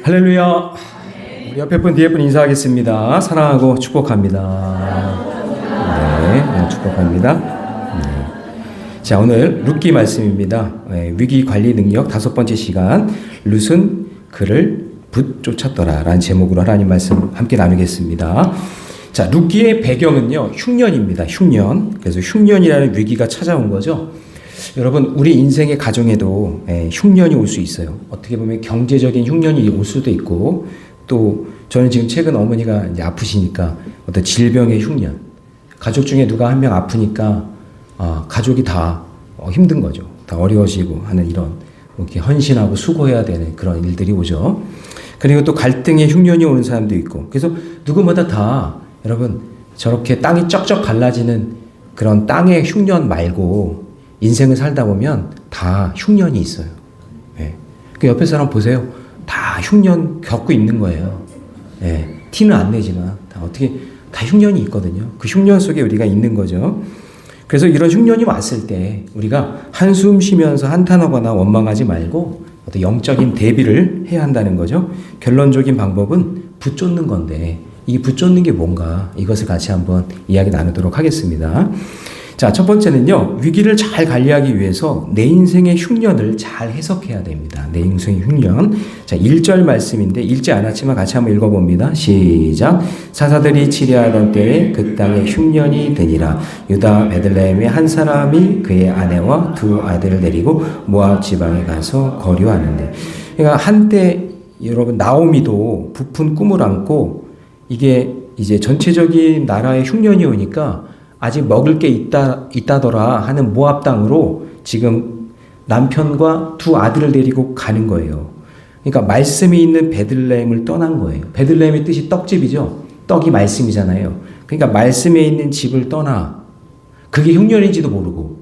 할렐루야. 우리 옆에 분 뒤에 분 인사하겠습니다. 사랑하고 축복합니다. 네, 축복합니다. 자, 오늘 룻기 말씀입니다. 위기 관리 능력 5번째 시간, 룻은 그를 붙쫓았더라 라는 제목으로 하나님 말씀 함께 나누겠습니다. 자, 룻기의 배경은요, 흉년입니다. 흉년. 그래서 흉년이라는 위기가 찾아온 거죠. 여러분, 우리 인생의 가정에도 흉년이 올 수 있어요. 어떻게 보면 경제적인 흉년이 올 수도 있고, 또 저는 지금 최근 어머니가 이제 아프시니까 어떤 질병의 흉년, 가족 중에 누가 한 명 아프니까 가족이 다 힘든 거죠. 다 어려워지고 하는 이런 이렇게 헌신하고 수고해야 되는 그런 일들이 오죠. 그리고 또 갈등의 흉년이 오는 사람도 있고, 그래서 누구마다 다 여러분 저렇게 땅이 쩍쩍 갈라지는 그런 땅의 흉년 말고 인생을 살다 보면 다 흉년이 있어요. 예. 그 옆에 사람 보세요. 다 흉년 겪고 있는 거예요. 예. 티는 안 내지만 다 흉년이 있거든요. 그 흉년 속에 우리가 있는 거죠. 그래서 이런 흉년이 왔을 때 우리가 한숨 쉬면서 한탄하거나 원망하지 말고 어떤 영적인 대비를 해야 한다는 거죠. 결론적인 방법은 붙쫓는 건데, 이 붙쫓는 게 뭔가, 이것을 같이 한번 이야기 나누도록 하겠습니다. 자, 첫 번째는요, 위기를 잘 관리하기 위해서 내 인생의 흉년을 잘 해석해야 됩니다. 내 인생의 흉년. 자, 1절 말씀인데 읽지 않았지만 같이 한번 읽어봅니다. 시작. 사사들이 치리하던 때에 그 땅에 흉년이 드니라. 유다 베들레헴의 한 사람이 그의 아내와 2 아들을 데리고 모압 지방에 가서 거류하는데, 그러니까 한때 여러분 나오미도 부푼 꿈을 안고, 이게 이제 전체적인 나라의 흉년이 오니까 아직 먹을 게 있다더라 하는 모압 땅으로 지금 남편과 2 아들을 데리고 가는 거예요. 그러니까 말씀이 있는 베들레헴을 떠난 거예요. 베들레헴의 뜻이 떡집이죠. 떡이 말씀이잖아요. 그러니까 말씀에 있는 집을 떠나, 그게 흉년인지도 모르고,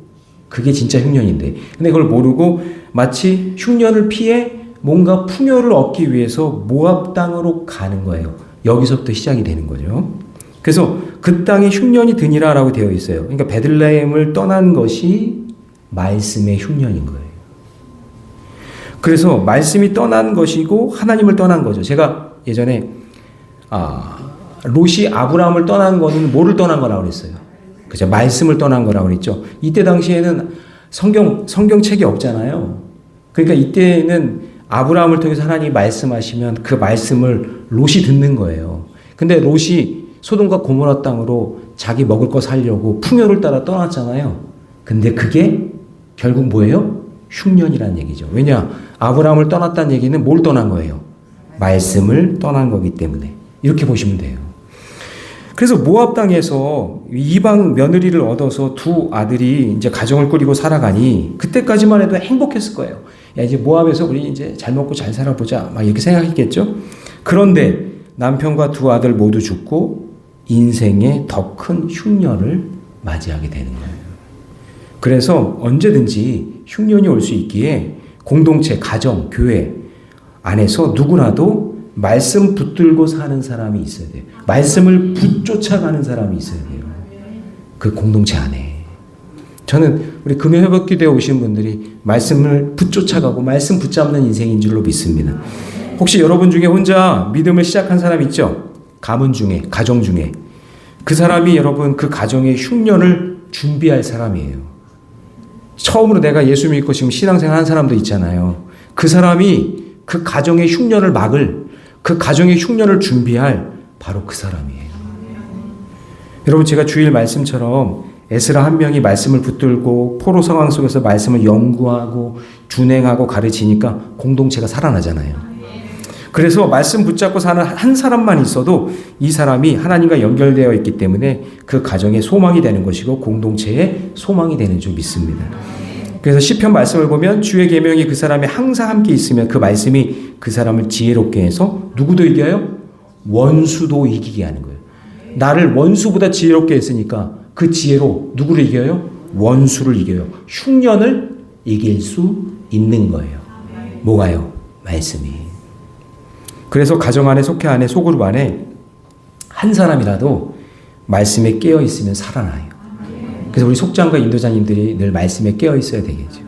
그게 진짜 흉년인데, 근데 그걸 모르고 마치 흉년을 피해 뭔가 풍요를 얻기 위해서 모압 땅으로 가는 거예요. 여기서부터 시작이 되는 거죠. 그래서 그 땅에 흉년이 드니라라고 되어 있어요. 그러니까 베들레헴을 떠난 것이 말씀의 흉년인 거예요. 그래서 말씀이 떠난 것이고 하나님을 떠난 거죠. 제가 예전에 롯이 아브라함을 떠난 거는 뭐를 떠난 거라고 그랬어요? 그죠? 말씀을 떠난 거라고 그랬죠. 이때 당시에는 성경책이 없잖아요. 그러니까 이때는 아브라함을 통해서 하나님이 말씀하시면 그 말씀을 롯이 듣는 거예요. 근데 롯이 소돔과 고모라 땅으로 자기 먹을 거 살려고 풍요를 따라 떠났잖아요. 근데 그게 결국 뭐예요? 흉년이라는 얘기죠. 왜냐? 아브라함을 떠났다는 얘기는 뭘 떠난 거예요? 말씀을 떠난 거기 때문에. 이렇게 보시면 돼요. 그래서 모압 땅에서 이방 며느리를 얻어서 2 아들이 이제 가정을 꾸리고 살아가니, 그때까지만 해도 행복했을 거예요. 야, 이제 모압에서 우리 이제 잘 먹고 잘 살아보자, 막 이렇게 생각했겠죠? 그런데 남편과 2 아들 모두 죽고 인생의 더 큰 흉년을 맞이하게 되는 거예요. 그래서 언제든지 흉년이 올 수 있기에 공동체, 가정, 교회 안에서 누구라도 말씀 붙들고 사는 사람이 있어야 돼요. 말씀을 붙쫓아가는 사람이 있어야 돼요. 그 공동체 안에. 저는 우리 금요회복기도에 오신 분들이 말씀을 붙쫓아가고 말씀 붙잡는 인생인 줄로 믿습니다. 혹시 여러분 중에 혼자 믿음을 시작한 사람 있죠? 가문 중에, 가정 중에. 그 사람이 여러분 그 가정의 흉년을 준비할 사람이에요. 처음으로 내가 예수 믿고 지금 신앙생활 한 사람도 있잖아요. 그 사람이 그 가정의 흉년을 막을, 그 가정의 흉년을 준비할 바로 그 사람이에요. 여러분, 제가 주일 말씀처럼 에스라 한 명이 말씀을 붙들고 포로 상황 속에서 말씀을 연구하고 준행하고 가르치니까 공동체가 살아나잖아요. 그래서 말씀 붙잡고 사는 한 사람만 있어도 이 사람이 하나님과 연결되어 있기 때문에 그 가정의 소망이 되는 것이고 공동체의 소망이 되는 줄 믿습니다. 그래서 시편 말씀을 보면 주의 계명이 그 사람이 항상 함께 있으면 그 말씀이 그 사람을 지혜롭게 해서 누구도 이겨요? 원수도 이기게 하는 거예요. 나를 원수보다 지혜롭게 했으니까 그 지혜로 누구를 이겨요? 원수를 이겨요. 흉년을 이길 수 있는 거예요. 뭐가요? 말씀이. 그래서 가정 안에, 속해 안에, 소그룹 안에 한 사람이라도 말씀에 깨어 있으면 살아나요. 그래서 우리 속장과 인도자님들이 늘 말씀에 깨어 있어야 되겠죠.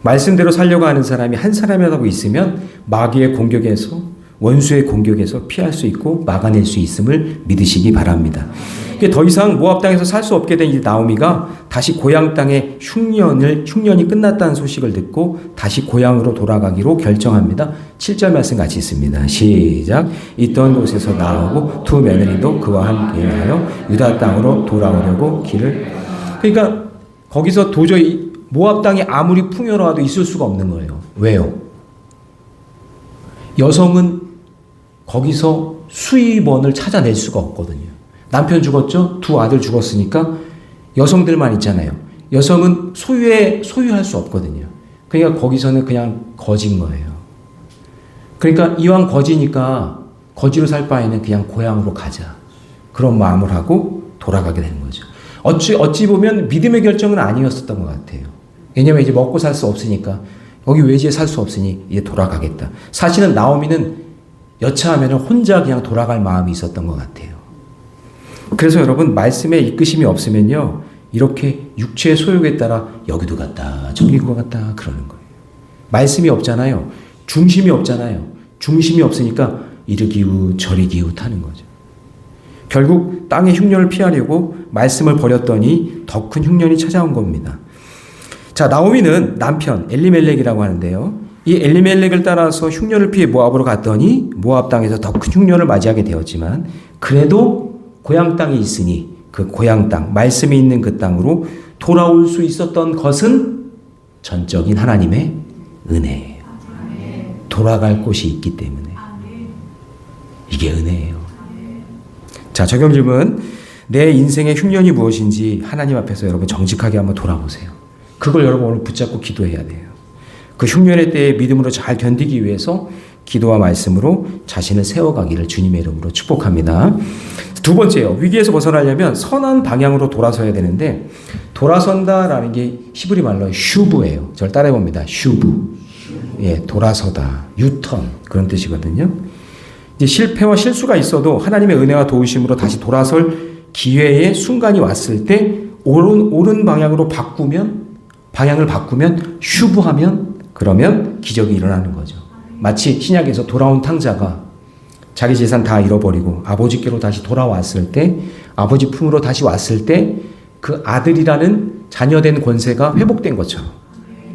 말씀대로 살려고 하는 사람이 한 사람이라도 있으면 마귀의 공격에서 원수의 공격에서 피할 수 있고 막아낼 수 있음을 믿으시기 바랍니다. 더 이상 모압 땅에서 살 수 없게 된 이 나오미가 다시 고향 땅의 흉년이 끝났다는 소식을 듣고 다시 고향으로 돌아가기로 결정합니다. 7절 말씀 같이 있습니다. 시작. 있던 곳에서 나오고 두 며느리도 그와 함께 하여 유다 땅으로 돌아오려고 길을. 그러니까 거기서 도저히 모압 땅이 아무리 풍요로워도 있을 수가 없는 거예요. 왜요? 여성은 거기서 수입원을 찾아낼 수가 없거든요. 남편 죽었죠? 두 아들 죽었으니까 여성들만 있잖아요. 여성은 소유할 수 없거든요. 그러니까 거기서는 그냥 거지인 거예요. 그러니까 이왕 거지니까 거지로 살 바에는 그냥 고향으로 가자. 그런 마음을 하고 돌아가게 되는 거죠. 어찌 보면 믿음의 결정은 아니었었던 것 같아요. 왜냐면 이제 먹고 살 수 없으니까 여기 외지에 살 수 없으니 이제 돌아가겠다. 사실은 나오미는 여차하면 혼자 그냥 돌아갈 마음이 있었던 것 같아요. 그래서 여러분 말씀에 이끄심이 없으면요 이렇게 육체의 소욕에 따라 여기도 갔다 저기도 갔다 그러는 거예요. 말씀이 없잖아요. 중심이 없잖아요. 중심이 없으니까 이리 기웃 저리 기웃하는 거죠. 결국 땅의 흉년을 피하려고 말씀을 버렸더니 더 큰 흉년이 찾아온 겁니다. 자, 나오미는 남편 엘리멜렉이라고 하는데요. 이 엘리멜렉을 따라서 흉년을 피해 모압으로 갔더니 모압 땅에서 더 큰 흉년을 맞이하게 되었지만 그래도 고향 땅에 있으니 그 고향 땅, 말씀이 있는 그 땅으로 돌아올 수 있었던 것은 전적인 하나님의 은혜예요. 돌아갈 곳이 있기 때문에. 이게 은혜예요. 자, 적용 질문. 내 인생의 흉년이 무엇인지 하나님 앞에서 여러분 정직하게 한번 돌아보세요. 그걸 여러분 오늘 붙잡고 기도해야 돼요. 그 흉년의 때에 믿음으로 잘 견디기 위해서 기도와 말씀으로 자신을 세워가기를 주님의 이름으로 축복합니다. 두 번째요. 위기에서 벗어나려면 선한 방향으로 돌아서야 되는데 돌아선다라는 게 히브리 말로 슈브예요. 저를 따라해봅니다. 슈브. 예, 돌아서다. 유턴. 그런 뜻이거든요. 이제 실패와 실수가 있어도 하나님의 은혜와 도우심으로 다시 돌아설 기회의 순간이 왔을 때 옳은 방향으로 방향을 바꾸면 슈브하면 그러면 기적이 일어나는 거죠. 마치 신약에서 돌아온 탕자가 자기 재산 다 잃어버리고 아버지께로 다시 돌아왔을 때 아버지 품으로 다시 왔을 때 그 아들이라는 자녀된 권세가 회복된 것처럼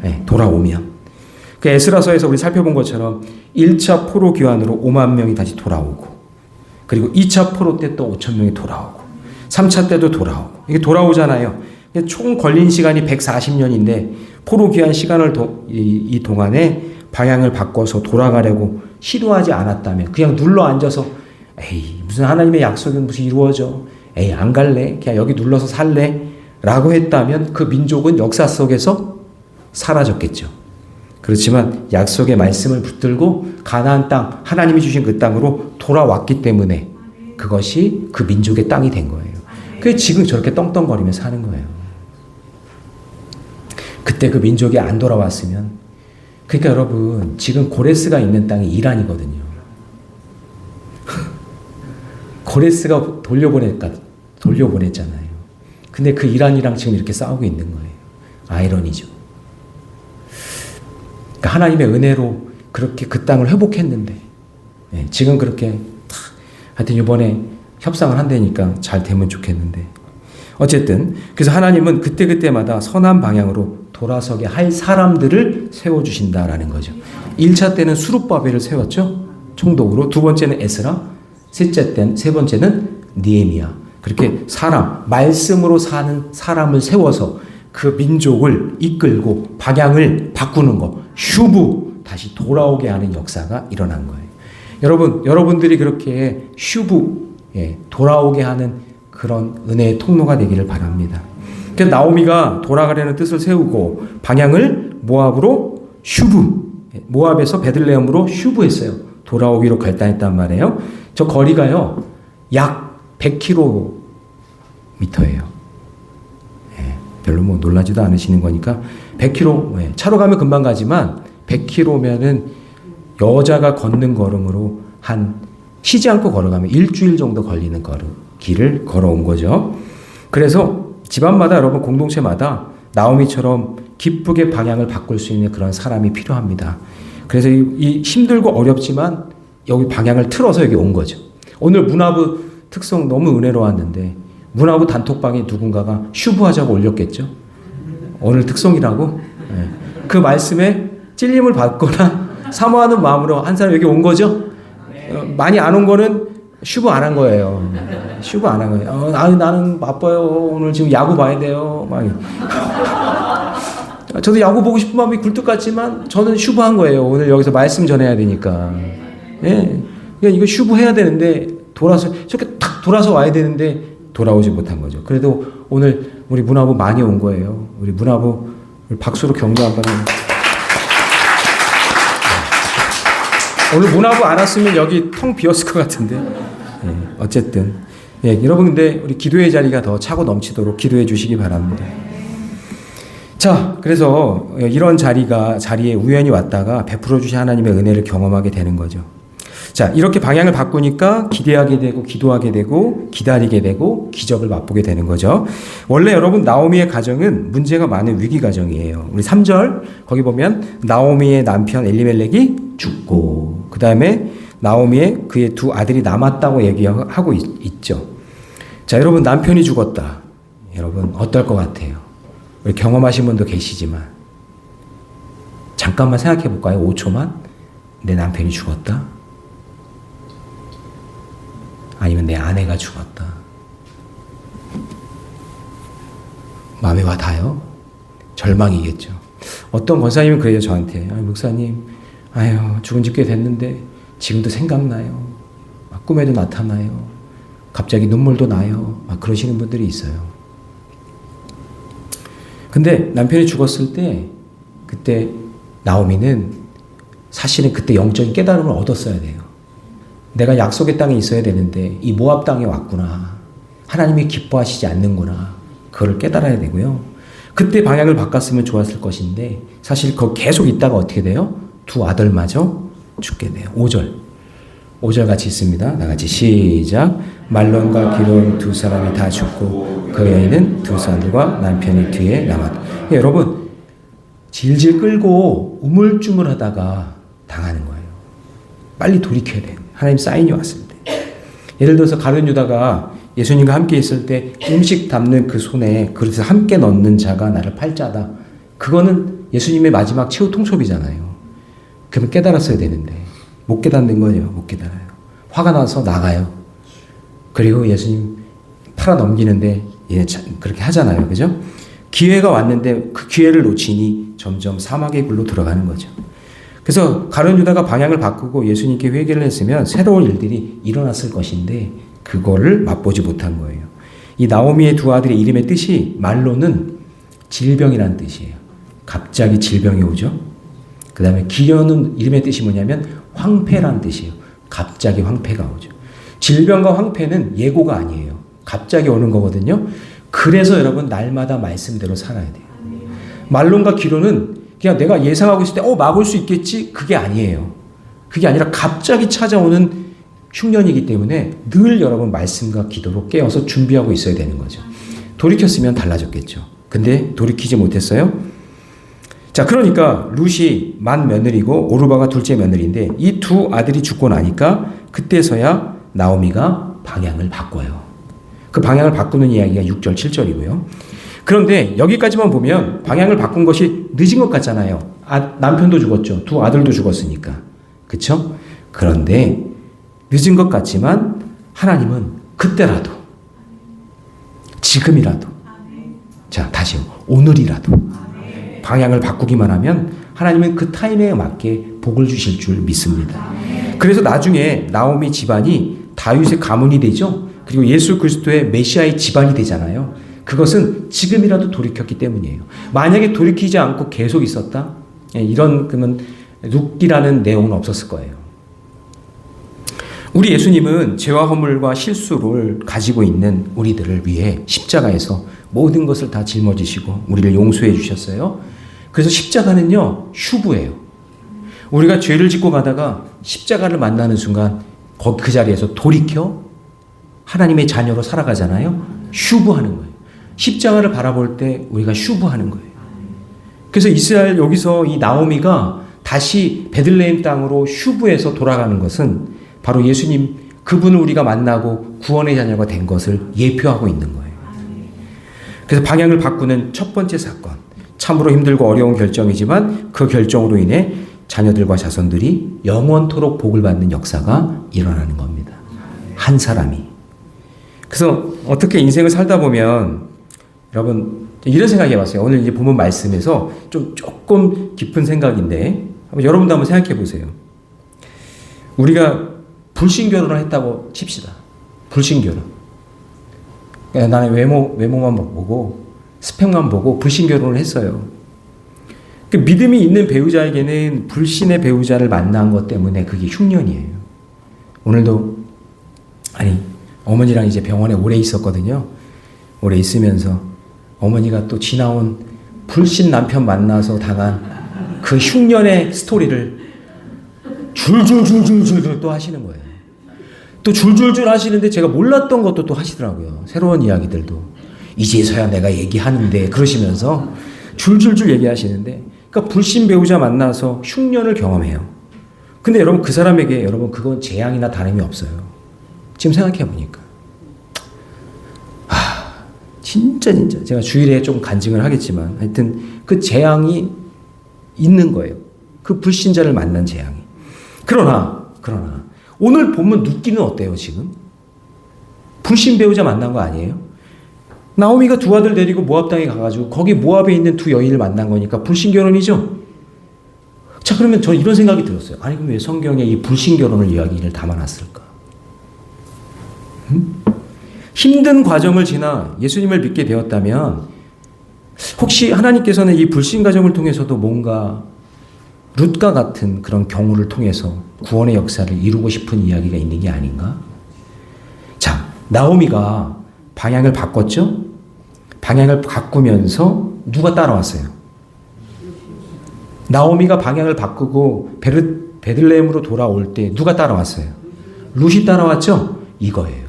네, 돌아오면 그 에스라서에서 우리 살펴본 것처럼 1차 포로 귀환으로 5만 명이 다시 돌아오고 그리고 2차 포로 때 또 5천 명이 돌아오고 3차 때도 돌아오고 이게 돌아오잖아요. 총 걸린 시간이 140년인데 포로 귀환 시간을 이 동안에 방향을 바꿔서 돌아가려고 시도하지 않았다면 그냥 눌러 앉아서 에이 무슨 하나님의 약속이 무슨 이루어져 에이 안 갈래 그냥 여기 눌러서 살래 라고 했다면 그 민족은 역사 속에서 사라졌겠죠. 그렇지만 약속의 말씀을 붙들고 가나안 땅 하나님이 주신 그 땅으로 돌아왔기 때문에 그것이 그 민족의 땅이 된 거예요. 그래서 지금 저렇게 떵떵거리며 사는 거예요. 그때 그 민족이 안 돌아왔으면 그러니까 여러분 지금 고레스가 있는 땅이 이란이거든요. 고레스가 돌려보냈잖아요. 근데 그 이란이랑 지금 이렇게 싸우고 있는 거예요. 아이러니죠. 그러니까 하나님의 은혜로 그렇게 그 땅을 회복했는데 지금 그렇게 하여튼 이번에 협상을 한다니까 잘 되면 좋겠는데 어쨌든 그래서 하나님은 그때그때마다 선한 방향으로 돌아서게 할 사람들을 세워주신다라는 거죠. 1차 때는 수룹바벨을 세웠죠. 총독으로. 두 번째는 에스라. 세 번째는 느헤미야. 그렇게 말씀으로 사는 사람을 세워서 그 민족을 이끌고 방향을 바꾸는 거. 슈브. 다시 돌아오게 하는 역사가 일어난 거예요. 여러분들이 그렇게 돌아오게 하는 그런 은혜의 통로가 되기를 바랍니다. 그래서 나오미가 돌아가려는 뜻을 세우고 방향을 모압으로 모압에서 베들레헴으로 슈브했어요. 돌아오기로 결단했단 말이에요. 저 거리가요 약 100km예요. 별로 뭐 놀라지도 않으시는 거니까 100km 차로 가면 금방 가지만 100km면은 여자가 걷는 걸음으로 쉬지 않고 걸어가면 일주일 정도 걸리는 길을 걸어온 거죠. 그래서 집안마다 여러분 공동체마다 나오미처럼 기쁘게 방향을 바꿀 수 있는 그런 사람이 필요합니다. 그래서 이 힘들고 어렵지만 여기 방향을 틀어서 여기 온 거죠. 오늘 문화부 특성 너무 은혜로웠는데 문화부 단톡방에 누군가가 슈브하자고 올렸겠죠. 오늘 특성이라고. 네. 그 말씀에 찔림을 받거나 사모하는 마음으로 한 사람 여기 온 거죠. 많이 안 온 거는 슈브 안 한 거예요. 슈브 안 한 거예요. 나는 바빠요. 오늘 지금 야구 봐야 돼요. 막. 저도 야구 보고 싶은 마음이 굴뚝 같지만 저는 슈브한 거예요. 오늘 여기서 말씀 전해야 되니까. 예. 그러니까 이거 슈브해야 되는데 돌아서 저렇게 탁 돌아서 와야 되는데 돌아오지 못한 거죠. 그래도 오늘 우리 문화부 많이 온 거예요. 우리 문화부 박수로 격려 한번 합니다. 오늘 문화부 안 왔으면 여기 텅 비었을 것 같은데. 예, 어쨌든 예, 여러분 근데 우리 기도의 자리가 더 차고 넘치도록 기도해 주시기 바랍니다. 자, 그래서 이런 자리에 우연히 왔다가 베풀어 주신 하나님의 은혜를 경험하게 되는 거죠. 자, 이렇게 방향을 바꾸니까 기대하게 되고 기도하게 되고 기다리게 되고 기적을 맛보게 되는 거죠. 원래 여러분 나오미의 가정은 문제가 많은 위기 가정이에요. 우리 3절 거기 보면 나오미의 남편 엘리멜렉이 죽고 그 다음에 나오미의 그의 두 아들이 남았다고 얘기하고 있죠. 자, 여러분 남편이 죽었다. 여러분 어떨 것 같아요? 우리 경험하신 분도 계시지만 잠깐만 생각해 볼까요? 5초만. 내 남편이 죽었다. 아니면 내 아내가 죽었다. 마음에 와 닿아요? 절망이겠죠. 어떤 권사님은 그래요 저한테. 목사님, 죽은 지 꽤 됐는데 지금도 생각나요. 막 꿈에도 나타나요. 갑자기 눈물도 나요. 막 그러시는 분들이 있어요. 근데 남편이 죽었을 때 그때 나오미는 사실은 그때 영적인 깨달음을 얻었어야 돼요. 내가 약속의 땅에 있어야 되는데 이 모압 땅에 왔구나. 하나님이 기뻐하시지 않는구나. 그걸 깨달아야 되고요. 그때 방향을 바꿨으면 좋았을 것인데 사실 거기 계속 있다가 어떻게 돼요? 두 아들마저 죽게 돼요. 5절 같이 있습니다. 다 같이 시작. 말론과 기론 두 사람이 다 죽고 그 여인은 두 사람들과 남편이 뒤에 남았다. 여러분 질질 끌고 우물쭈물하다가 당하는 거예요. 빨리 돌이켜야 돼요. 하나님 사인이 왔을 때. 예를 들어서 가룟 유다가 예수님과 함께 있을 때 음식 담는 그 손에 그릇을 함께 넣는 자가 나를 팔자다. 그거는 예수님의 마지막 최후 통첩이잖아요. 그러면 깨달았어야 되는데 못 깨닫는 거예요. 못 깨달아요. 화가 나서 나가요. 그리고 예수님 팔아 넘기는데 그렇게 하잖아요. 그죠? 기회가 왔는데 그 기회를 놓치니 점점 사막의 굴로 들어가는 거죠. 그래서 가룟 유다가 방향을 바꾸고 예수님께 회개를 했으면 새로운 일들이 일어났을 것인데 그거를 맛보지 못한 거예요. 이 나오미의 두 아들의 이름의 뜻이 말로는 질병이라는 뜻이에요. 갑자기 질병이 오죠. 그 다음에 기련은 이름의 뜻이 뭐냐면 황폐라는 뜻이에요. 갑자기 황폐가 오죠. 질병과 황폐는 예고가 아니에요. 갑자기 오는 거거든요. 그래서 여러분 날마다 말씀대로 살아야 돼요. 말론과 기론은 그냥 내가 예상하고 있을 때 막을 수 있겠지? 그게 아니에요. 그게 아니라 갑자기 찾아오는 흉년이기 때문에 늘 여러분 말씀과 기도로 깨어서 준비하고 있어야 되는 거죠. 돌이켰으면 달라졌겠죠. 근데 돌이키지 못했어요. 자, 그러니까 룻이 맏 며느리고 오르바가 둘째 며느리인데 이 두 아들이 죽고 나니까 그때서야 나오미가 방향을 바꿔요. 그 방향을 바꾸는 이야기가 6절, 7절이고요. 그런데 여기까지만 보면 방향을 바꾼 것이 늦은 것 같잖아요. 남편도 죽었죠. 두 아들도 죽었으니까. 그렇죠? 그런데 늦은 것 같지만 하나님은 그때라도 지금이라도 자 다시요. 오늘이라도 방향을 바꾸기만 하면 하나님은 그 타임에 맞게 복을 주실 줄 믿습니다. 그래서 나중에 나오미 집안이 다윗의 가문이 되죠. 그리고 예수 그리스도의 메시아의 집안이 되잖아요. 그것은 지금이라도 돌이켰기 때문이에요. 만약에 돌이키지 않고 계속 있었다? 이런 그러면 룻기라는 내용은 없었을 거예요. 우리 예수님은 죄와 허물과 실수를 가지고 있는 우리들을 위해 십자가에서 모든 것을 다 짊어지시고 우리를 용서해 주셨어요. 그래서 십자가는요, 슈브예요. 우리가 죄를 짓고 가다가 십자가를 만나는 순간 그 자리에서 돌이켜 하나님의 자녀로 살아가잖아요. 슈브하는 거예요. 십자가를 바라볼 때 우리가 슈브하는 거예요. 그래서 이스라엘 여기서 이 나오미가 다시 베들레헴 땅으로 휴브에서 돌아가는 것은 바로 예수님 그분을 우리가 만나고 구원의 자녀가 된 것을 예표하고 있는 거예요. 그래서 방향을 바꾸는 첫 번째 사건, 참으로 힘들고 어려운 결정이지만 그 결정으로 인해 자녀들과 자손들이 영원토록 복을 받는 역사가 일어나는 겁니다. 한 사람이. 그래서 어떻게 인생을 살다 보면 여러분 이런 생각이 해봤어요. 오늘 이제 본문 말씀에서 조금 깊은 생각인데 여러분도 한번 생각해 보세요. 우리가 불신결혼을 했다고 칩시다. 불신결혼. 그러니까 나는 외모만 보고 스펙만 보고 불신결혼을 했어요. 그 믿음이 있는 배우자에게는 불신의 배우자를 만난 것 때문에 그게 흉년이에요. 오늘도 어머니랑 이제 병원에 오래 있었거든요. 오래 있으면서 어머니가 또 지나온 불신 남편 만나서 당한 그 흉년의 스토리를 줄줄줄줄줄 또 하시는 거예요. 또 줄줄줄 하시는데 제가 몰랐던 것도 또 하시더라고요. 새로운 이야기들도. 이제서야 내가 얘기하는데 그러시면서 줄줄줄 얘기하시는데 그러니까 불신 배우자 만나서 흉년을 경험해요. 근데 여러분 그 사람에게 여러분 그건 재앙이나 다름이 없어요. 지금 생각해 보니까. 진짜 제가 주일에 좀 간증을 하겠지만 하여튼 그 재앙이 있는 거예요. 그 불신자를 만난 재앙이. 그러나 오늘 본문 룻기는 어때요 지금? 불신 배우자 만난 거 아니에요? 나오미가 두 아들 데리고 모압 땅에 가가지고 거기 모압에 있는 두 여인을 만난 거니까 불신 결혼이죠? 자 그러면 저는 이런 생각이 들었어요. 아니 그럼 왜 성경에 이 불신 결혼을 이야기를 담아놨을까? 힘든 과정을 지나 예수님을 믿게 되었다면 혹시 하나님께서는 이 불신 과정을 통해서도 뭔가 룻과 같은 그런 경우를 통해서 구원의 역사를 이루고 싶은 이야기가 있는 게 아닌가? 자, 나오미가 방향을 바꿨죠? 방향을 바꾸면서 누가 따라왔어요? 나오미가 방향을 바꾸고 베들레헴으로 돌아올 때 누가 따라왔어요? 룻이 따라왔죠? 이거예요.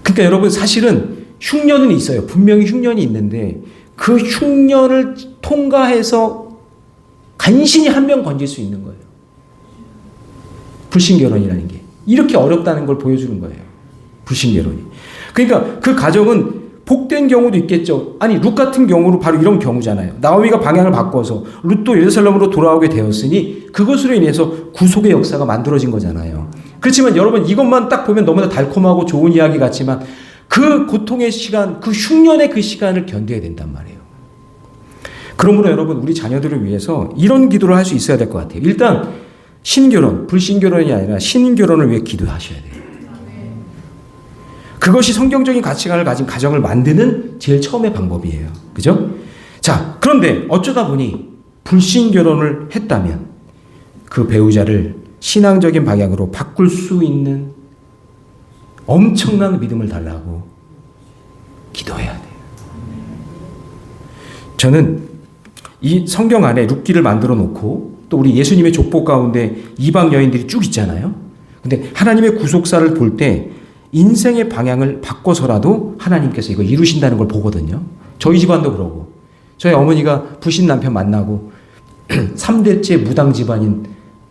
그러니까 여러분 사실은 흉년은 있어요. 분명히 흉년이 있는데 그 흉년을 통과해서 간신히 한 명 건질 수 있는 거예요. 불신결혼이라는 게. 이렇게 어렵다는 걸 보여주는 거예요. 불신결혼이. 그러니까 그 가정은 복된 경우도 있겠죠. 아니 룻 같은 경우로 바로 이런 경우잖아요. 나오미가 방향을 바꿔서 룻도 예루살렘으로 돌아오게 되었으니 그것으로 인해서 구속의 역사가 만들어진 거잖아요. 그렇지만 여러분 이것만 딱 보면 너무나 달콤하고 좋은 이야기 같지만 그 고통의 시간, 그 흉년의 그 시간을 견뎌야 된단 말이에요. 그러므로 여러분 우리 자녀들을 위해서 이런 기도를 할 수 있어야 될 것 같아요. 일단 신결혼, 불신결혼이 아니라 신결혼을 위해 기도하셔야 돼요. 그것이 성경적인 가치관을 가진 가정을 만드는 제일 처음의 방법이에요. 그죠? 자, 그런데 어쩌다 보니 불신결혼을 했다면 그 배우자를 신앙적인 방향으로 바꿀 수 있는 엄청난 믿음을 달라고 기도해야 돼요. 저는 이 성경 안에 룻기를 만들어 놓고 또 우리 예수님의 족보 가운데 이방 여인들이 쭉 있잖아요. 근데 하나님의 구속사를 볼 때 인생의 방향을 바꿔서라도 하나님께서 이거 이루신다는 걸 보거든요. 저희 집안도 그러고 저희 어머니가 부신 남편 만나고 3대째 무당 집안인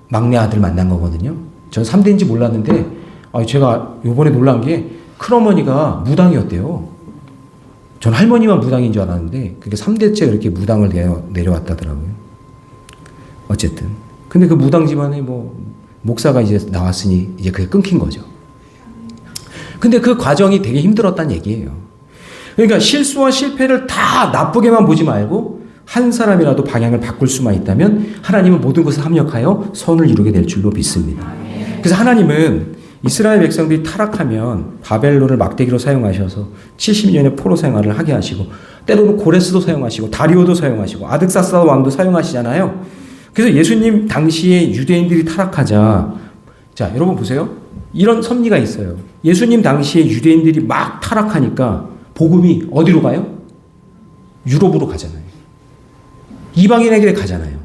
막내 아들 만난 거거든요. 전 3대인지 몰랐는데 제가 요번에 놀란 게 큰어머니가 무당이었대요. 전 할머니만 무당인 줄 알았는데 그게 3대째 그렇게 무당을 내려왔다더라고요. 어쨌든 근데 그 무당 집안에 목사가 이제 나왔으니 이제 그게 끊긴 거죠. 근데 그 과정이 되게 힘들었다는 얘기예요. 그러니까 실수와 실패를 다 나쁘게만 보지 말고 한 사람이라도 방향을 바꿀 수만 있다면 하나님은 모든 것을 합력하여 선을 이루게 될 줄로 믿습니다. 그래서 하나님은 이스라엘 백성들이 타락하면 바벨론을 막대기로 사용하셔서 70년의 포로 생활을 하게 하시고 때로는 고레스도 사용하시고 다리오도 사용하시고 아득사스다 왕도 사용하시잖아요. 그래서 예수님 당시에 유대인들이 타락하자 자 여러분 보세요. 이런 섭리가 있어요. 예수님 당시에 유대인들이 막 타락하니까 복음이 어디로 가요? 유럽으로 가잖아요. 이방인에게 가잖아요.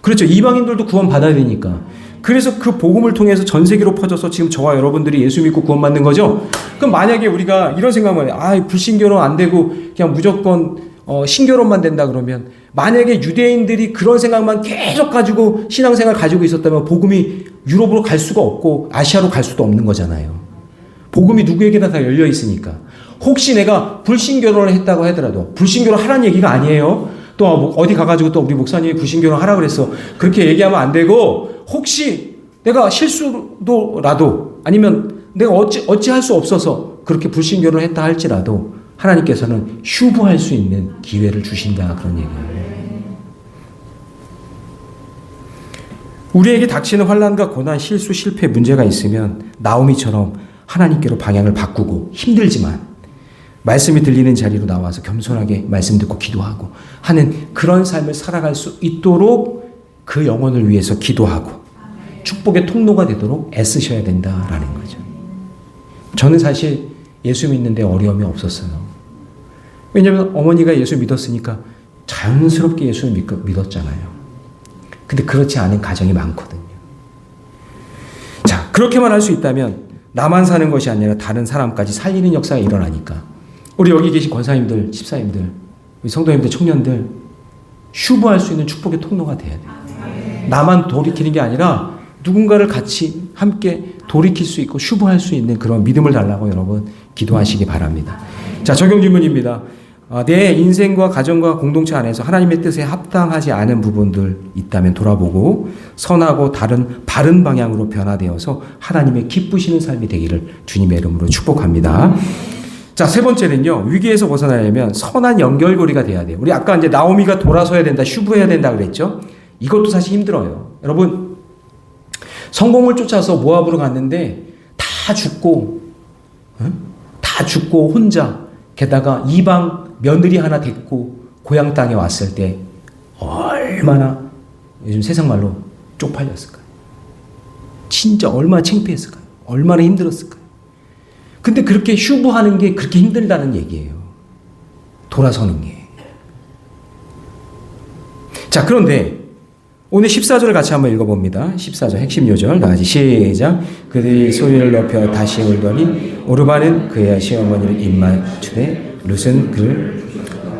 그렇죠. 이방인들도 구원 받아야 되니까. 그래서 그 복음을 통해서 전 세계로 퍼져서 지금 저와 여러분들이 예수 믿고 구원 받는 거죠. 그럼 만약에 우리가 이런 생각을 해요. 불신결혼 안 되고 그냥 무조건 신결혼만 된다 그러면 만약에 유대인들이 그런 생각만 계속 가지고 신앙생활 가지고 있었다면 복음이 유럽으로 갈 수가 없고 아시아로 갈 수도 없는 거잖아요. 복음이 누구에게나 다 열려 있으니까. 혹시 내가 불신결혼을 했다고 하더라도 불신결혼 하라는 얘기가 아니에요. 또 어디 가가지고 또 우리 목사님이 불신결혼 하라고 그랬어. 그렇게 얘기하면 안 되고 혹시 내가 실수도라도 아니면 내가 어찌할 수 없어서 그렇게 불신결혼을 했다 할지라도 하나님께서는 휴부할 수 있는 기회를 주신다 그런 얘기예요. 우리에게 닥치는 환난과 고난, 실수, 실패, 문제가 있으면 나오미처럼 하나님께로 방향을 바꾸고 힘들지만 말씀이 들리는 자리로 나와서 겸손하게 말씀 듣고 기도하고 하는 그런 삶을 살아갈 수 있도록 그 영혼을 위해서 기도하고 축복의 통로가 되도록 애쓰셔야 된다라는 거죠. 저는 사실 예수 믿는데 어려움이 없었어요. 왜냐하면 어머니가 예수 믿었으니까 자연스럽게 예수를 믿었잖아요. 근데 그렇지 않은 가정이 많거든요. 자, 그렇게만 할 수 있다면 나만 사는 것이 아니라 다른 사람까지 살리는 역사가 일어나니까 우리 여기 계신 권사님들, 집사님들, 우리 성도님들, 청년들 휴부할 수 있는 축복의 통로가 돼야 돼요. 나만 돌이키는 게 아니라 누군가를 같이 함께 돌이킬 수 있고 휴부할 수 있는 그런 믿음을 달라고 여러분 기도하시기 바랍니다. 자, 적용 질문입니다. 내 인생과 가정과 공동체 안에서 하나님의 뜻에 합당하지 않은 부분들 있다면 돌아보고 선하고 바른 방향으로 변화되어서 하나님의 기쁘시는 삶이 되기를 주님의 이름으로 축복합니다. 자, 세 번째는요. 위기에서 벗어나려면 선한 연결고리가 돼야 돼요. 우리 아까 이제 나오미가 돌아서야 된다, 휴부해야 된다 그랬죠? 이것도 사실 힘들어요. 여러분, 성공을 쫓아서 모압으로 갔는데 다 죽고 혼자 게다가 이방 며느리 하나 데리고 고향 땅에 왔을 때 얼마나 요즘 세상 말로 쪽팔렸을까요? 진짜 얼마나 창피했을까요? 얼마나 힘들었을까요? 근데 그렇게 휴부하는 게 그렇게 힘들다는 얘기예요. 돌아서는 게. 자, 그런데 오늘 14절을 같이 한번 읽어봅니다. 14절 핵심 요절 다 같이 시작. 그들이 소리를 높여 다시 울더니 오르반은 그의 시어머니를 입맞추되 룻은 그를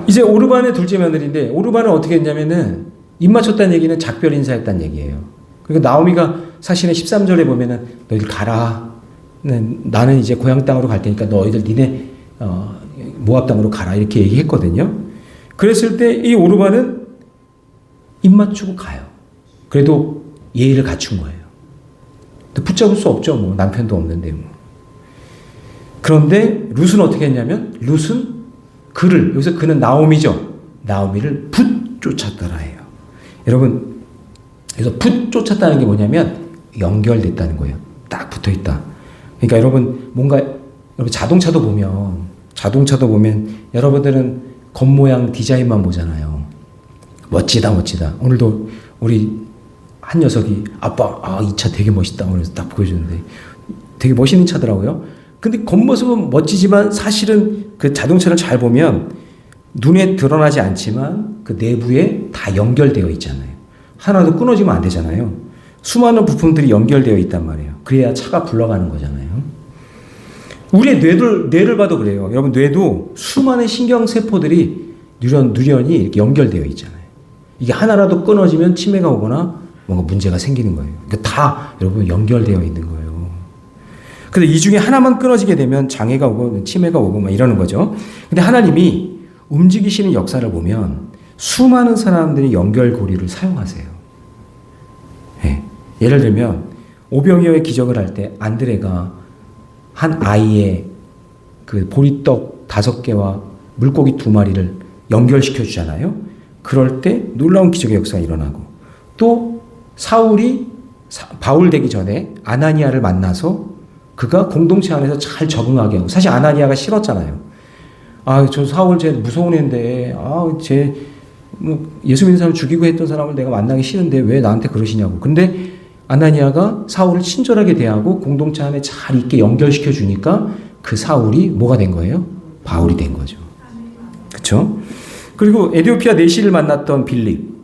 이제 오르반의 둘째 며느리인데 오르반은 어떻게 했냐면은 입맞췄다는 얘기는 작별 인사했다는 얘기예요. 그리고 나오미가 사실은 13절에 보면은 너희들 가라. 나는 이제 고향 땅으로 갈 테니까 너희들 니네 모압 땅으로 가라 이렇게 얘기했거든요. 그랬을 때 이 오르반은 입맞추고 가요. 그래도 예의를 갖춘 거예요. 붙잡을 수 없죠. 뭐 남편도 없는데 뭐. 그런데 룻은 어떻게 했냐면 룻은 그를 여기서 그는 나오미죠. 나오미를 붙쫓았더라 해요. 여러분 그래서 붙쫓았다는 게 뭐냐면 연결됐다는 거예요. 딱 붙어있다. 그러니까 여러분 뭔가 여러분 자동차도 보면 여러분들은 겉모양 디자인만 보잖아요. 멋지다. 오늘도 우리 한 녀석이 아빠 이 차 되게 멋있다. 그래서 딱 보여주는데 되게 멋있는 차더라고요. 근데 겉모습은 멋지지만 사실은 그 자동차를 잘 보면 눈에 드러나지 않지만 그 내부에 다 연결되어 있잖아요. 하나도 끊어지면 안 되잖아요. 수많은 부품들이 연결되어 있단 말이에요. 그래야 차가 굴러가는 거잖아요. 우리의 뇌를 봐도 그래요. 여러분 뇌도 수많은 신경세포들이 누련이 이렇게 연결되어 있잖아요. 이게 하나라도 끊어지면 치매가 오거나 뭔가 문제가 생기는 거예요. 그러니까 다 여러분 연결되어 있는 거예요. 근데 이 중에 하나만 끊어지게 되면 장애가 오고 치매가 오고 막 이러는 거죠. 근데 하나님이 움직이시는 역사를 보면 수많은 사람들이 연결고리를 사용하세요. 네. 예를 들면 오병이어의 기적을 할 때 안드레가 한 아이의 그 보리떡 5개와 물고기 2마리를 연결시켜 주잖아요. 그럴 때 놀라운 기적의 역사가 일어나고 또 사울이 바울 되기 전에 아나니아를 만나서 그가 공동체 안에서 잘 적응하게 하고 사실 아나니아가 싫었잖아요. 저 사울 쟤 무서운 애인데 쟤 뭐 예수 믿는 사람 죽이고 했던 사람을 내가 만나기 싫은데 왜 나한테 그러시냐고. 근데 아나니아가 사울을 친절하게 대하고 공동체 안에 잘 있게 연결시켜 주니까 그 사울이 뭐가 된 거예요? 바울이 된 거죠. 그렇죠? 그리고 에디오피아 내시를 만났던 빌립.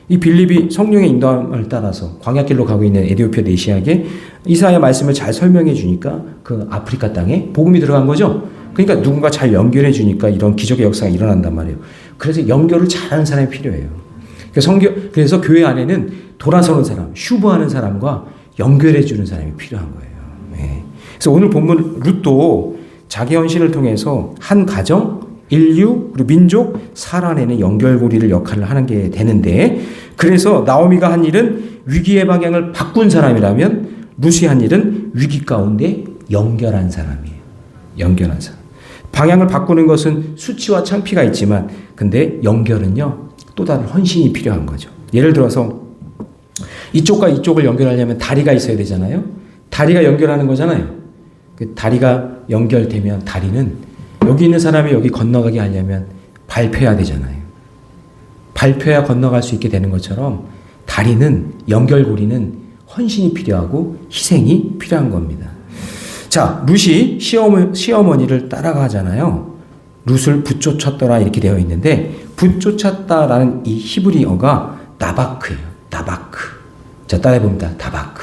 이 빌립이 성령의 인도함을 따라서 광야길로 가고 있는 에디오피아 내시에게 이사야 말씀을 잘 설명해 주니까 그 아프리카 땅에 복음이 들어간 거죠. 그러니까 누군가 잘 연결해 주니까 이런 기적의 역사가 일어난단 말이에요. 그래서 연결을 잘하는 사람이 필요해요. 그래서 교회 안에는 돌아서는 사람, 슈브하는 사람과 연결해 주는 사람이 필요한 거예요. 네. 그래서 오늘 본문 룻도 자기 헌신을 통해서 한 가정, 인류, 그리고 민족, 살아내는 연결고리를 역할을 하는 게 되는데, 그래서 나오미가 한 일은 위기의 방향을 바꾼 사람이라면 룻이 한 일은 위기 가운데 연결한 사람이에요. 연결한 사람. 방향을 바꾸는 것은 수치와 창피가 있지만, 근데 연결은요, 또 다른 헌신이 필요한 거죠. 예를 들어서 이쪽과 이쪽을 연결하려면 다리가 있어야 되잖아요. 다리가 연결하는 거잖아요. 그 다리가 연결되면 다리는 여기 있는 사람이 여기 건너가게 하려면 밟혀야 되잖아요. 밟혀야 건너갈 수 있게 되는 것처럼 다리는, 연결고리는 헌신이 필요하고 희생이 필요한 겁니다. 자, 룻이 시어머니를 따라가잖아요. 룻을 붙쫓았더라 이렇게 되어 있는데, 붙쫓았다라는 이 히브리어가 나바크예요. 나바크. 자, 따라해봅니다. 다바크.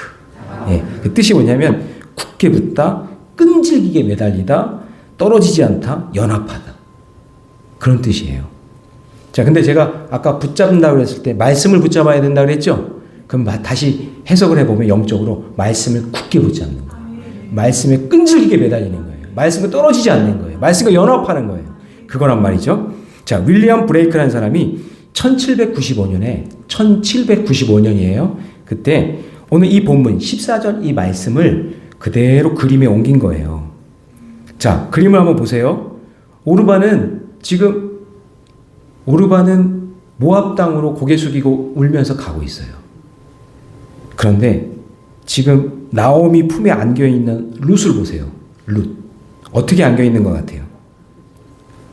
예, 그 뜻이 뭐냐면 굳게 붙다, 끈질기게 매달리다, 떨어지지 않다, 연합하다. 그런 뜻이에요. 자, 근데 제가 아까 붙잡는다고 했을 때 말씀을 붙잡아야 된다고 그랬죠? 그럼 다시 해석을 해보면 영적으로 말씀을 굳게 붙잡는 거예요. 말씀에 끈질기게 매달리는 거예요. 말씀에 떨어지지 않는 거예요. 말씀과 연합하는 거예요. 그거란 말이죠. 자, 윌리엄 브레이크라는 사람이 1795년이에요. 그때 오늘 이 본문 14절 이 말씀을 그대로 그림에 옮긴 거예요. 자, 그림을 한번 보세요. 오르반은 모압 땅으로 고개 숙이고 울면서 가고 있어요. 그런데 지금 나오미 품에 안겨 있는 룻을 보세요. 룻. 어떻게 안겨 있는 것 같아요?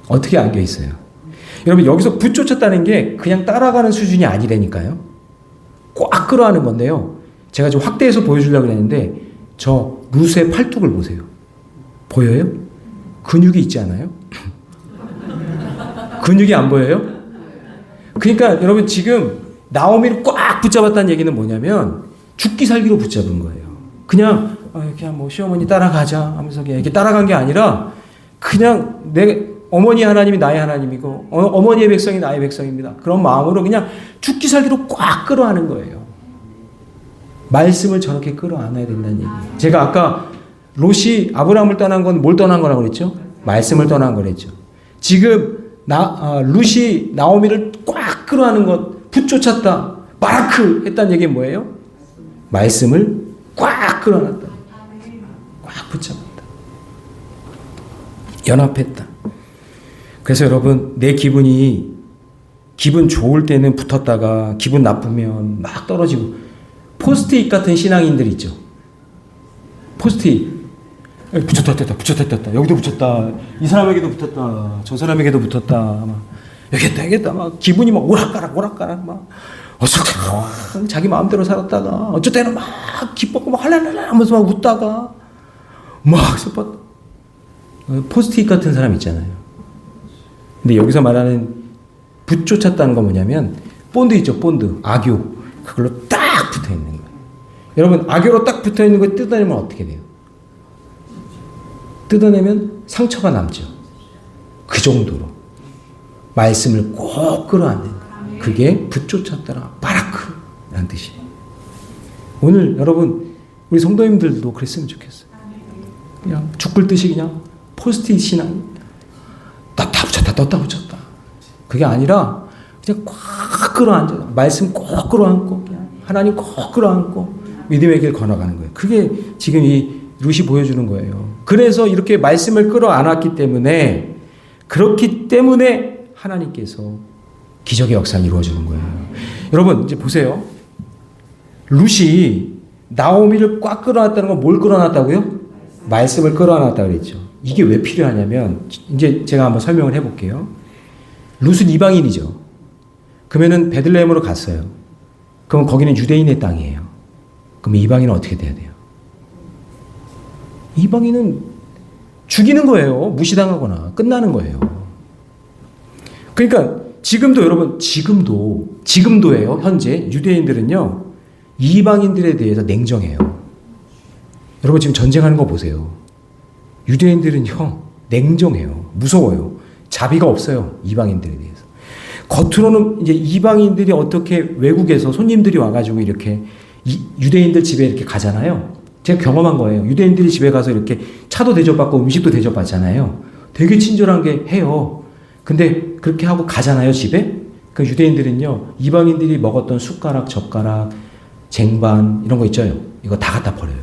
어떻게 안겨 있어요? 여러분, 여기서 붙쫓았다는 게 그냥 따라가는 수준이 아니라니까요. 꽉 끌어안는 건데요. 제가 좀 확대해서 보여주려고 했는데 저 룻의 팔뚝을 보세요. 보여요? 근육이 있지 않아요? 근육이 안 보여요? 그러니까 여러분, 지금 나오미를 꽉 붙잡았다는 얘기는 뭐냐면 죽기 살기로 붙잡은 거예요. 그냥 뭐 시어머니 따라가자 하면서 이렇게 따라간 게 아니라 그냥 내 어머니 하나님이 나의 하나님이고 어머니의 백성이 나의 백성입니다. 그런 마음으로 그냥 죽기 살기로 꽉 끌어안는 거예요. 말씀을 저렇게 끌어안아야 된다는 얘기예요. 제가 아까 롯이 아브라함을 떠난 건 뭘 떠난 거라고 그랬죠? 말씀을 떠난 거랬죠. 지금 룻이 나오미를 꽉 끌어안는 것, 붙쫓았다, 바라크 했다는 얘기는 뭐예요? 말씀을 꽉 끌어안았다. 꽉 붙잡았다. 연합했다. 그래서 여러분, 내 기분 좋을 때는 붙었다가 기분 나쁘면 막 떨어지고, 포스트잇 같은 신앙인들 있죠. 포스트잇. 붙였다. 여기도 붙였다. 이 사람에게도 붙었다. 저 사람에게도 붙었다. 막 여기다. 막 기분이 막 오락가락 막. 자기 마음대로 살았다가 어쩔 때는 막 기뻤고 막 할랄랄라 하면서 막 웃다가 막 슬펐다. 포스트잇 같은 사람 있잖아요. 근데 여기서 말하는 붙쫓았다는 건 뭐냐면 본드 있죠. 본드. 악교. 그걸로 딱 붙어 있는 거예요. 여러분, 악교로 딱 붙어 있는 거 뜯어내면 어떻게 돼요? 뜯어내면 상처가 남죠. 그 정도로 말씀을 꼭 끌어안는 거예요. 그게 붙쫓았다라 바라크라는 뜻이에요. 오늘 여러분, 우리 성도님들도 그랬으면 좋겠어요. 그냥 죽을 듯이 그냥 포스트잇 신앙, 떴다 붙였다. 그게 아니라 그냥 꽉 끌어안죠. 말씀 꼭 끌어안고, 그냥 하나님 꼭 끌어안고 믿음의 길 걸어가는 거예요. 그게 지금 이 룻이 보여주는 거예요. 그래서 이렇게 말씀을 끌어안았기 때문에, 그렇기 때문에 하나님께서 기적의 역사를 이루어주는 거예요. 여러분, 이제 보세요. 룻이 나오미를 꽉 끌어안았다는 건 뭘 끌어안았다고요? 말씀을 끌어안았다고 그랬죠. 이게 왜 필요하냐면, 이제 제가 한번 설명을 해볼게요. 룻은 이방인이죠. 그러면은 베들레헴으로 갔어요. 그럼 거기는 유대인의 땅이에요. 그럼 이방인은 어떻게 돼야 돼요? 이방인은 죽이는 거예요. 무시당하거나 끝나는 거예요. 그러니까 지금도 여러분, 지금도예요. 현재 유대인들은요, 이방인들에 대해서 냉정해요. 여러분, 지금 전쟁하는 거 보세요. 유대인들은요, 냉정해요. 무서워요. 자비가 없어요. 이방인들에 대해서. 겉으로는 이제 이방인들이 어떻게 외국에서 손님들이 와가지고 이렇게 유대인들 집에 이렇게 가잖아요. 제가 경험한 거예요. 유대인들이 집에 가서 이렇게 차도 대접받고 음식도 대접받잖아요. 되게 친절한 게 해요. 근데 그렇게 하고 가잖아요, 집에. 그 유대인들은요, 이방인들이 먹었던 숟가락, 젓가락, 쟁반 이런 거 있죠. 이거 다 갖다 버려요.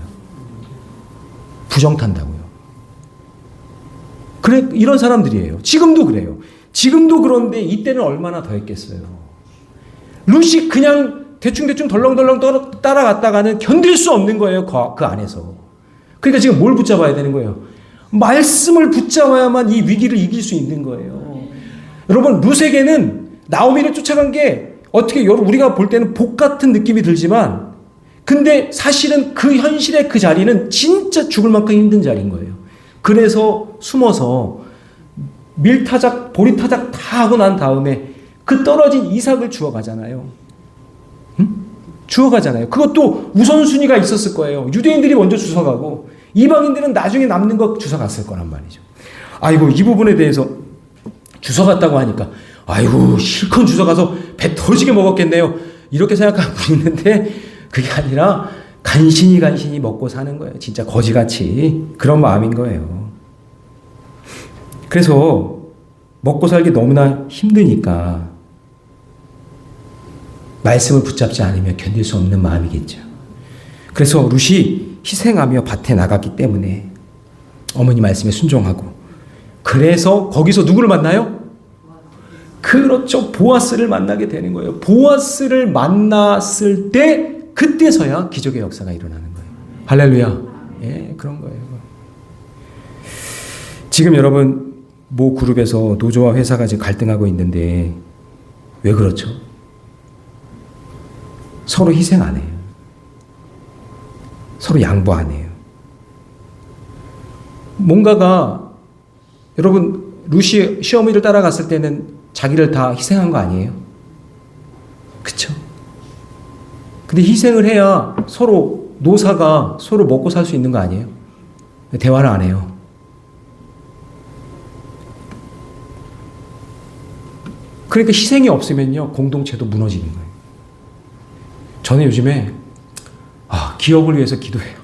부정탄다고요. 그래, 이런 사람들이에요. 지금도 그래요. 지금도 그런데 이때는 얼마나 더 했겠어요. 룻이 그냥 대충대충 덜렁덜렁 따라갔다가는 견딜 수 없는 거예요. 그 안에서. 그러니까 지금 뭘 붙잡아야 되는 거예요? 말씀을 붙잡아야만 이 위기를 이길 수 있는 거예요. 여러분, 룻에게는 나오미를 쫓아간 게 어떻게 우리가 볼 때는 복 같은 느낌이 들지만 근데 사실은 그 현실의 그 자리는 진짜 죽을 만큼 힘든 자리인 거예요. 그래서 숨어서 밀타작, 보리타작 다 하고 난 다음에 그 떨어진 이삭을 주워가잖아요. 응? 주워가잖아요. 그것도 우선순위가 있었을 거예요. 유대인들이 먼저 주워가고 이방인들은 나중에 남는 거 주워갔을 거란 말이죠. 아이고, 이 부분에 대해서 주워갔다고 하니까 아이고, 실컷 주워가서 배 터지게 먹었겠네요. 이렇게 생각하고 있는데 그게 아니라 간신히 먹고 사는 거예요. 진짜 거지같이. 그런 마음인 거예요. 그래서 먹고 살기 너무나 힘드니까 말씀을 붙잡지 않으면 견딜 수 없는 마음이겠죠. 그래서 룻이 희생하며 밭에 나갔기 때문에 어머니 말씀에 순종하고 그래서 거기서 누구를 만나요? 그렇죠. 보아스를 만나게 되는 거예요. 보아스를 만났을 때 그때서야 기적의 역사가 일어나는 거예요. 할렐루야. 예, 그런 거예요. 지금 여러분 모 그룹에서 노조와 회사가 지금 갈등하고 있는데 왜 그렇죠? 서로 희생 안 해요. 서로 양보 안 해요. 뭔가가 여러분 룻이 시어머니를 따라갔을 때는 자기를 다 희생한 거 아니에요? 그쵸? 근데 희생을 해야 서로 노사가 서로 먹고 살 수 있는 거 아니에요? 대화를 안 해요. 그러니까 희생이 없으면요 공동체도 무너지는 거예요. 저는 요즘에 기업을 위해서 기도해요.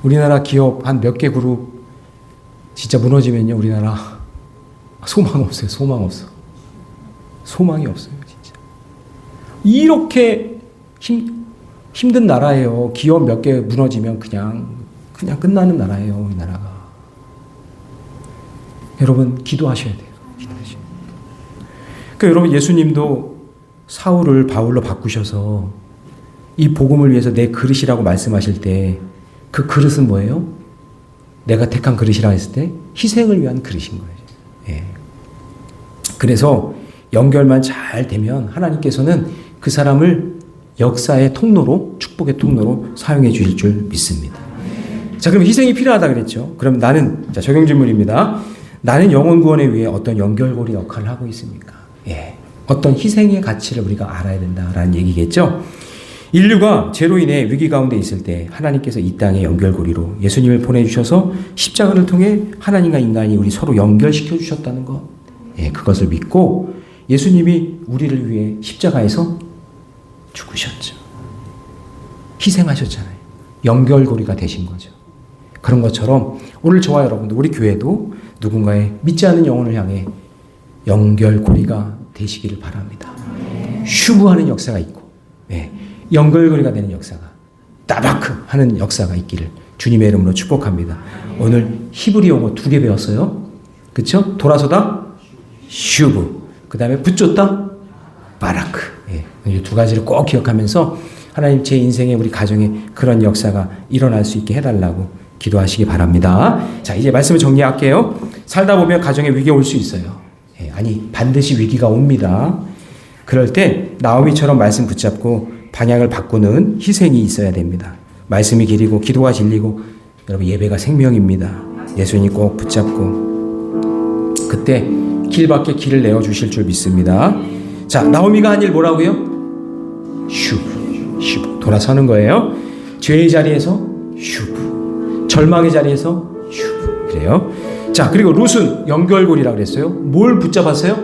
우리나라 기업 한 몇 개 그룹 진짜 무너지면요 우리나라 소망 없어요. 소망 없어. 소망이 없어요. 진짜. 이렇게 힘든 나라예요. 기업 몇 개 무너지면 그냥 끝나는 나라예요. 우리나라가. 여러분 기도하셔야 돼요. 기도하셔야 돼요. 그러니까 여러분 예수님도 사울을 바울로 바꾸셔서 이 복음을 위해서 내 그릇이라고 말씀하실 때 그 그릇은 뭐예요? 내가 택한 그릇이라고 했을 때 희생을 위한 그릇인 거예요. 예. 그래서 연결만 잘 되면 하나님께서는 그 사람을 역사의 통로로 축복의 통로로 사용해 주실 줄 믿습니다. 자, 그럼 희생이 필요하다 그랬죠. 그럼 나는 적용 질문입니다. 나는 영혼 구원에 위해 어떤 연결고리 역할을 하고 있습니까? 예. 어떤 희생의 가치를 우리가 알아야 된다라는 얘기겠죠. 인류가 죄로 인해 위기 가운데 있을 때 하나님께서 이 땅의 연결고리로 예수님을 보내주셔서 십자가를 통해 하나님과 인간이 우리 서로 연결시켜 주셨다는 것. 예, 그것을 믿고 예수님이 우리를 위해 십자가에서 죽으셨죠. 희생하셨잖아요. 연결고리가 되신 거죠. 그런 것처럼 오늘 저와 여러분들 우리 교회도 누군가의 믿지 않는 영혼을 향해 연결고리가 되시기를 바랍니다. 슈브하는 역사가 있고 연결고리가 되는 역사가 따바크 하는 역사가 있기를 주님의 이름으로 축복합니다. 오늘 히브리 용어 2개 배웠어요. 그렇죠? 돌아서다 슈브, 그 다음에 붙잡다 바라크. 이 2가지를 꼭 기억하면서 하나님 제 인생에 우리 가정에 그런 역사가 일어날 수 있게 해달라고 기도하시기 바랍니다. 자, 이제 말씀을 정리할게요. 살다 보면 가정에 위기가 올 수 있어요. 아니 반드시 위기가 옵니다. 그럴 때 나오미처럼 말씀 붙잡고 방향을 바꾸는 희생이 있어야 됩니다. 말씀이 길이고 기도가 진리고 여러분 예배가 생명입니다. 예수님 꼭 붙잡고 그때 길밖에 길을 내어주실 줄 믿습니다. 자, 나오미가 한 일 뭐라고요? 슈브 돌아서는 거예요. 죄의 자리에서 슈브, 절망의 자리에서 슈브. 그래요. 자, 그리고 룻은 연결고리라고 그랬어요. 뭘 붙잡았어요?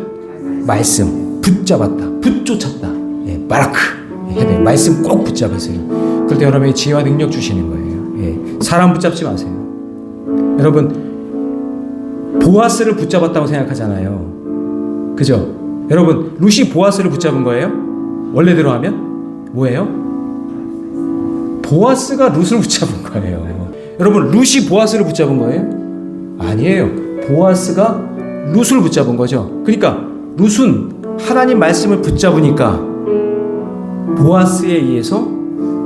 말씀. 붙잡았다. 붙쫓았다. 예, 바라크. 해야 돼요. 말씀 꼭 붙잡으세요. 그럴 때 여러분에게 지혜와 능력 주시는 거예요. 예, 사람 붙잡지 마세요. 여러분, 보아스를 붙잡았다고 생각하잖아요. 그죠? 여러분, 룻이 보아스를 붙잡은 거예요? 원래대로 하면? 뭐예요? 보아스가 룻을 붙잡은 거예요. 여러분, 룻이 보아스를 붙잡은 거예요? 아니에요. 보아스가 룻을 붙잡은 거죠. 그러니까 룻은 하나님 말씀을 붙잡으니까 보아스에 의해서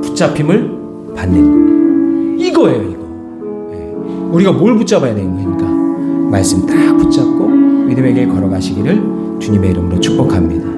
붙잡힘을 받는 이거예요. 이거. 우리가 뭘 붙잡아야 되는 거니까 말씀 딱 붙잡고 믿음의 길 걸어가시기를 주님의 이름으로 축복합니다.